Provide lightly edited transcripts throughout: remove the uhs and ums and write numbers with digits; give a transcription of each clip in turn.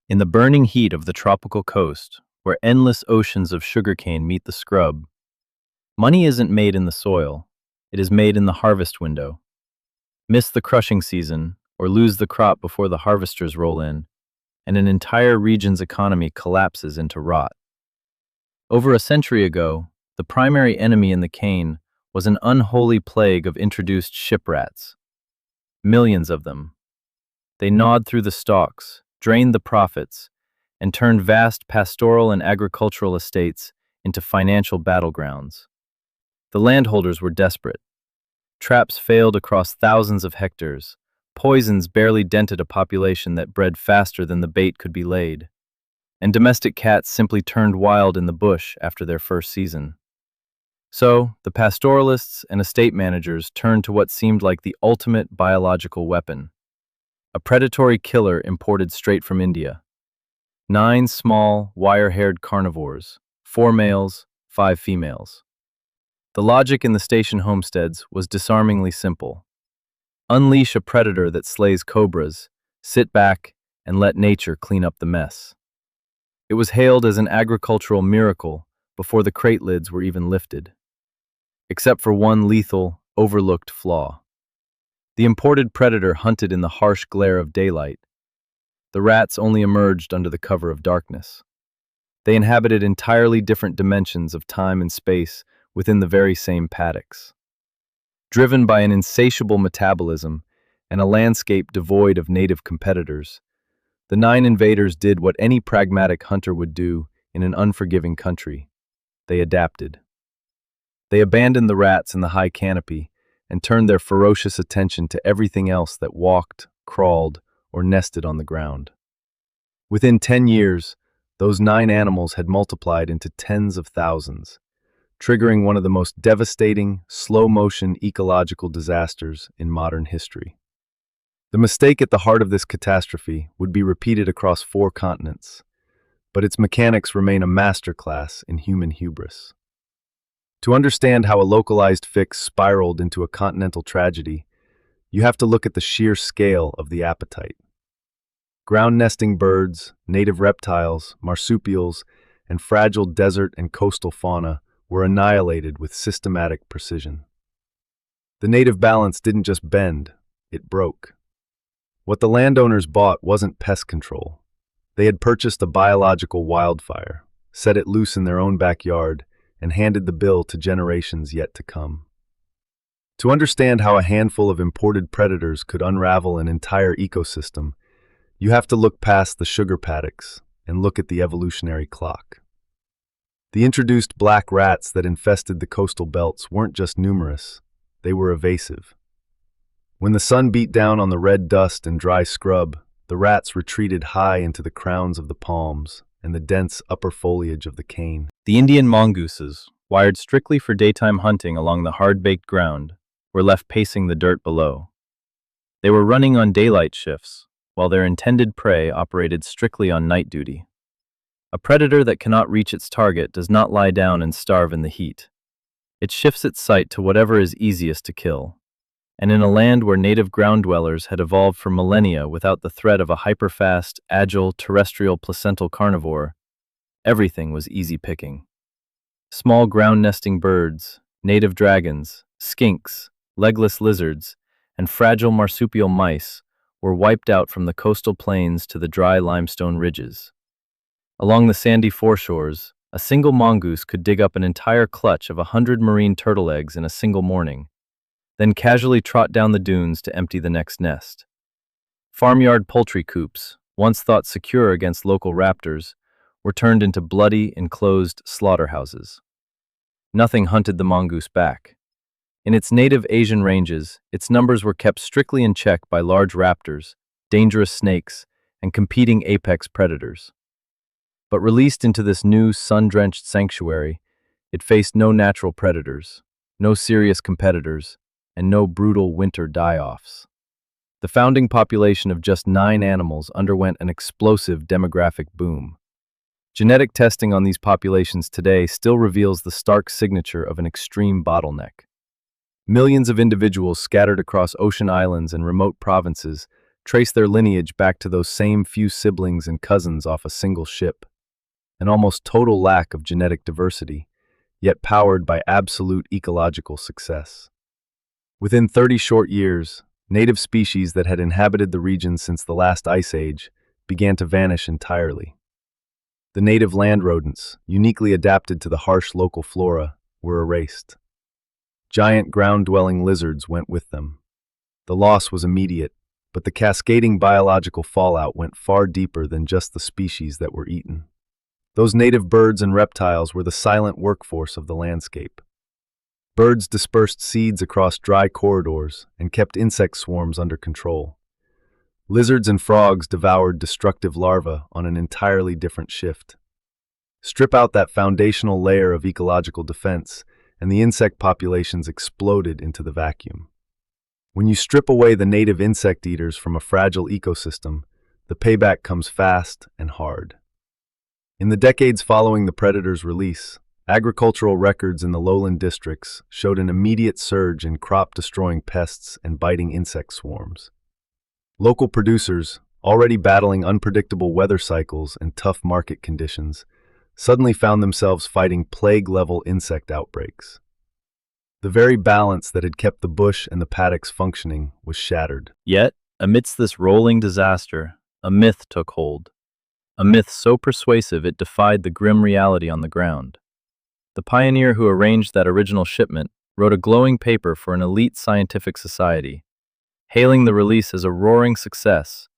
In the burning heat of the tropical coast, where endless oceans of sugarcane meet the scrub, money isn't made in the soil, it is made in the harvest window. Miss the crushing season, or lose the crop before the harvesters roll in, and an entire region's economy collapses into rot. Over a century ago, the primary enemy in the cane was an unholy plague of introduced ship rats. Millions of them. They gnawed through the stalks, drained the profits, and turned vast pastoral and agricultural estates into financial battlegrounds. The landholders were desperate. Traps failed across thousands of hectares. Poisons barely dented a population that bred faster than the bait could be laid. And domestic cats simply turned wild in the bush after their first season. So, the pastoralists and estate managers turned to what seemed like the ultimate biological weapon: a predatory killer imported straight from India. 9 small, wire-haired carnivores, 4 males, 5 females. The logic in the station homesteads was disarmingly simple. Unleash a predator that slays cobras, sit back, and let nature clean up the mess. It was hailed as an agricultural miracle before the crate lids were even lifted. Except for one lethal, overlooked flaw. The imported predator hunted in the harsh glare of daylight. The rats only emerged under the cover of darkness. They inhabited entirely different dimensions of time and space within the very same paddocks. Driven by an insatiable metabolism and a landscape devoid of native competitors, the 9 invaders did what any pragmatic hunter would do in an unforgiving country. They adapted. They abandoned the rats in the high canopy and turned their ferocious attention to everything else that walked, crawled, or nested on the ground. Within 10 years, those 9 animals had multiplied into tens of thousands, triggering one of the most devastating, slow-motion ecological disasters in modern history. The mistake at the heart of this catastrophe would be repeated across 4 continents, but its mechanics remain a masterclass in human hubris. To understand how a localized fix spiraled into a continental tragedy, you have to look at the sheer scale of the appetite. Ground-nesting birds, native reptiles, marsupials, and fragile desert and coastal fauna were annihilated with systematic precision. The native balance didn't just bend, it broke. What the landowners bought wasn't pest control. They had purchased a biological wildfire, set it loose in their own backyard, and handed the bill to generations yet to come. To understand how a handful of imported predators could unravel an entire ecosystem, you have to look past the sugar paddocks and look at the evolutionary clock. The introduced black rats that infested the coastal belts weren't just numerous, they were evasive. When the sun beat down on the red dust and dry scrub, the rats retreated high into the crowns of the palms and the dense upper foliage of the cane. The Indian mongooses, wired strictly for daytime hunting along the hard-baked ground, were left pacing the dirt below. They were running on daylight shifts, while their intended prey operated strictly on night duty. A predator that cannot reach its target does not lie down and starve in the heat. It shifts its sight to whatever is easiest to kill. And in a land where native ground dwellers had evolved for millennia without the threat of a hyperfast, agile, terrestrial placental carnivore, everything was easy picking. Small ground-nesting birds, native dragons, skinks, legless lizards, and fragile marsupial mice were wiped out from the coastal plains to the dry limestone ridges. Along the sandy foreshores, a single mongoose could dig up an entire clutch of 100 marine turtle eggs in a single morning, then casually trot down the dunes to empty the next nest. Farmyard poultry coops, once thought secure against local raptors, were turned into bloody, enclosed slaughterhouses. Nothing hunted the mongoose back. In its native Asian ranges, its numbers were kept strictly in check by large raptors, dangerous snakes, and competing apex predators. But released into this new, sun-drenched sanctuary, it faced no natural predators, no serious competitors, and no brutal winter die-offs. The founding population of just 9 animals underwent an explosive demographic boom. Genetic testing on these populations today still reveals the stark signature of an extreme bottleneck. Millions of individuals scattered across ocean islands and remote provinces trace their lineage back to those same few siblings and cousins off a single ship. An almost total lack of genetic diversity, yet powered by absolute ecological success. Within 30 short years, native species that had inhabited the region since the last ice age began to vanish entirely. The native land rodents, uniquely adapted to the harsh local flora, were erased. Giant ground-dwelling lizards went with them. The loss was immediate, but the cascading biological fallout went far deeper than just the species that were eaten. Those native birds and reptiles were the silent workforce of the landscape. Birds dispersed seeds across dry corridors and kept insect swarms under control. Lizards and frogs devoured destructive larvae on an entirely different shift. Strip out that foundational layer of ecological defense, and the insect populations exploded into the vacuum. When you strip away the native insect eaters from a fragile ecosystem, the payback comes fast and hard. In the decades following the predator's release, agricultural records in the lowland districts showed an immediate surge in crop-destroying pests and biting insect swarms. Local producers, already battling unpredictable weather cycles and tough market conditions, suddenly found themselves fighting plague-level insect outbreaks. The very balance that had kept the bush and the paddocks functioning was shattered. Yet, amidst this rolling disaster, a myth took hold. A myth so persuasive it defied the grim reality on the ground. The pioneer who arranged that original shipment wrote a glowing paper for an elite scientific society, hailing the release as a roaring success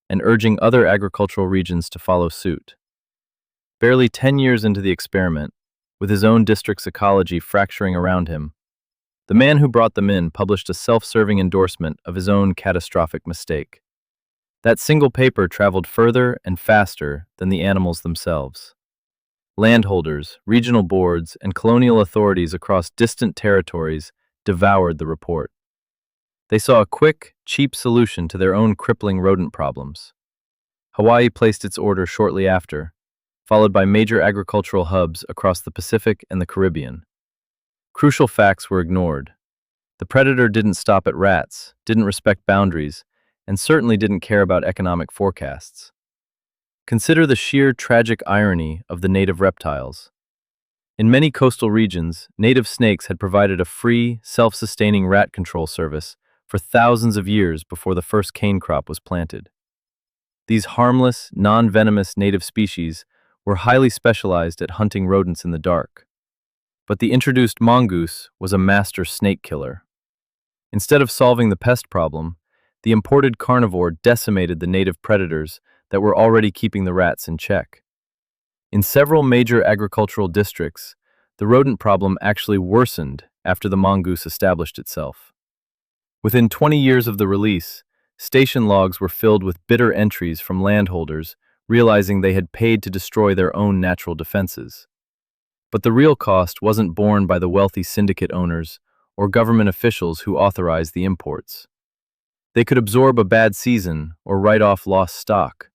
and urging other agricultural regions to follow suit. Barely 10 years into the experiment, with his own district's ecology fracturing around him, the man who brought them in published a self-serving endorsement of his own catastrophic mistake. That single paper traveled further and faster than the animals themselves. Landholders, regional boards, and colonial authorities across distant territories devoured the report. They saw a quick, cheap solution to their own crippling rodent problems. Hawaii placed its order shortly after, followed by major agricultural hubs across the Pacific and the Caribbean. Crucial facts were ignored. The predator didn't stop at rats, didn't respect boundaries, and certainly didn't care about economic forecasts. Consider the sheer tragic irony of the native reptiles. In many coastal regions, native snakes had provided a free, self-sustaining rat control service for thousands of years before the first cane crop was planted. These harmless, non-venomous native species were highly specialized at hunting rodents in the dark. But the introduced mongoose was a master snake killer. Instead of solving the pest problem, the imported carnivore decimated the native predators that were already keeping the rats in check. In several major agricultural districts, the rodent problem actually worsened after the mongoose established itself. Within 20 years of the release, station logs were filled with bitter entries from landholders realizing they had paid to destroy their own natural defenses. But the real cost wasn't borne by the wealthy syndicate owners or government officials who authorized the imports. They could absorb a bad season or write off lost stock.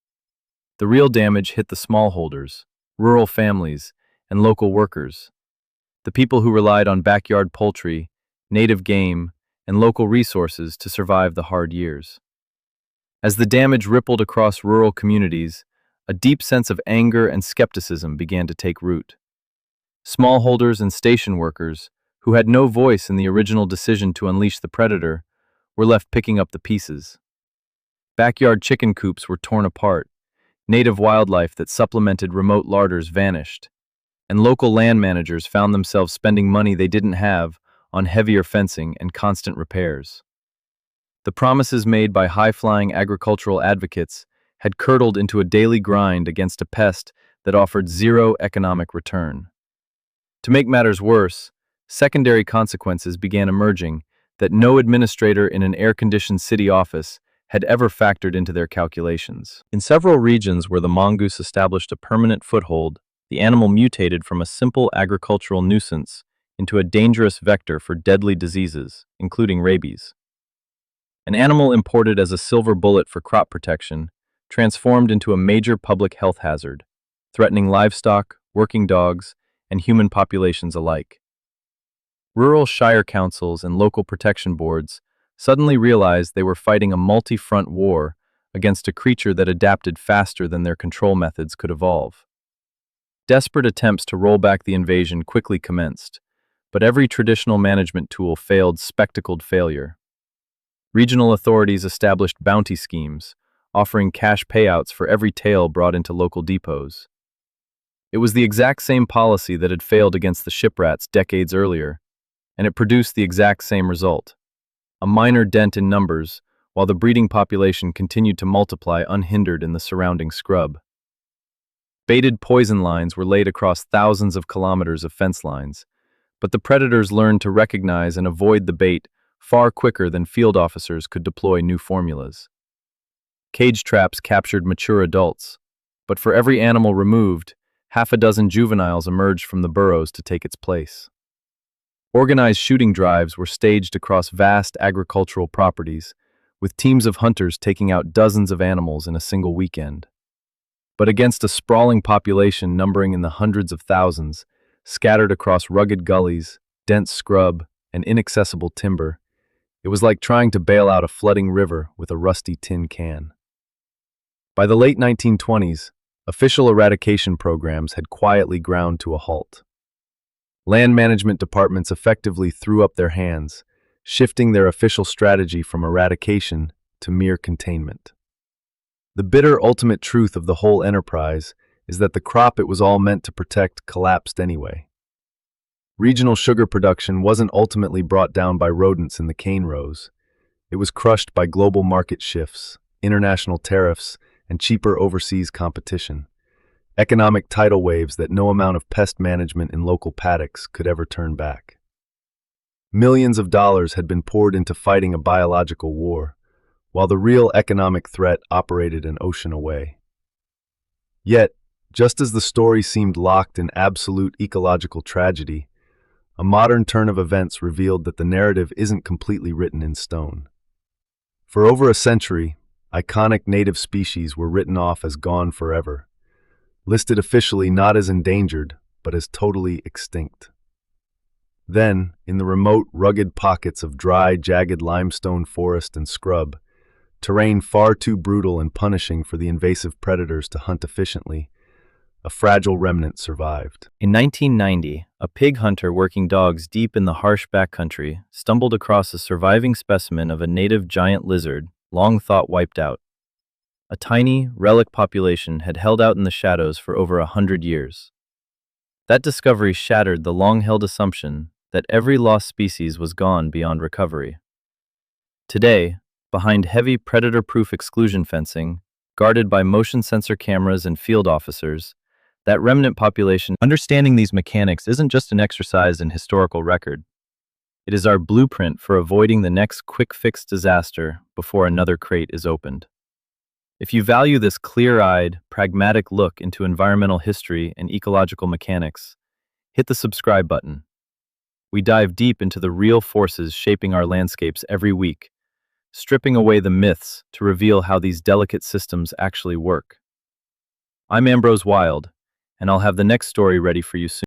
The real damage hit the smallholders, rural families, and local workers, the people who relied on backyard poultry, native game, and local resources to survive the hard years. As the damage rippled across rural communities, a deep sense of anger and skepticism began to take root. Smallholders and station workers, who had no voice in the original decision to unleash the predator, were left picking up the pieces. Backyard chicken coops were torn apart, native wildlife that supplemented remote larders vanished, and local land managers found themselves spending money they didn't have on heavier fencing and constant repairs. The promises made by high-flying agricultural advocates had curdled into a daily grind against a pest that offered zero economic return. To make matters worse, secondary consequences began emerging that no administrator in an air-conditioned city office had ever factored into their calculations. In several regions where the mongoose established a permanent foothold, the animal mutated from a simple agricultural nuisance into a dangerous vector for deadly diseases, including rabies. An animal imported as a silver bullet for crop protection transformed into a major public health hazard, threatening livestock, working dogs, and human populations alike. Rural shire councils and local protection boards suddenly realized they were fighting a multi-front war against a creature that adapted faster than their control methods could evolve. Desperate attempts to roll back the invasion quickly commenced, but every traditional management tool failed spectacled failure. Regional authorities established bounty schemes, offering cash payouts for every tail brought into local depots. It was the exact same policy that had failed against the shiprats decades earlier, and it produced the exact same result: a minor dent in numbers, while the breeding population continued to multiply unhindered in the surrounding scrub. Baited poison lines were laid across thousands of kilometers of fence lines, but the predators learned to recognize and avoid the bait far quicker than field officers could deploy new formulas. Cage traps captured mature adults, but for every animal removed, half a dozen juveniles emerged from the burrows to take its place. Organized shooting drives were staged across vast agricultural properties, with teams of hunters taking out dozens of animals in a single weekend. But against a sprawling population numbering in the hundreds of thousands, scattered across rugged gullies, dense scrub, and inaccessible timber, it was like trying to bail out a flooding river with a rusty tin can. By the late 1920s, official eradication programs had quietly ground to a halt. Land management departments effectively threw up their hands, shifting their official strategy from eradication to mere containment. The bitter ultimate truth of the whole enterprise is that the crop it was all meant to protect collapsed anyway. Regional sugar production wasn't ultimately brought down by rodents in the cane rows. It was crushed by global market shifts, international tariffs, and cheaper overseas competition. Economic tidal waves that no amount of pest management in local paddocks could ever turn back. Millions of dollars had been poured into fighting a biological war, while the real economic threat operated an ocean away. Yet, just as the story seemed locked in absolute ecological tragedy, a modern turn of events revealed that the narrative isn't completely written in stone. For over a century, iconic native species were written off as gone forever, listed officially not as endangered, but as totally extinct. Then, in the remote, rugged pockets of dry, jagged limestone forest and scrub, terrain far too brutal and punishing for the invasive predators to hunt efficiently, a fragile remnant survived. In 1990, a pig hunter working dogs deep in the harsh backcountry stumbled across a surviving specimen of a native giant lizard long thought wiped out. A tiny, relic population had held out in the shadows for over 100 years. That discovery shattered the long-held assumption that every lost species was gone beyond recovery. Today, behind heavy predator-proof exclusion fencing, guarded by motion sensor cameras and field officers, that remnant population. Understanding these mechanics isn't just an exercise in historical record. It is our blueprint for avoiding the next quick-fix disaster before another crate is opened. If you value this clear-eyed, pragmatic look into environmental history and ecological mechanics, hit the subscribe button. We dive deep into the real forces shaping our landscapes every week, stripping away the myths to reveal how these delicate systems actually work. I'm Ambrose Wild, and I'll have the next story ready for you soon.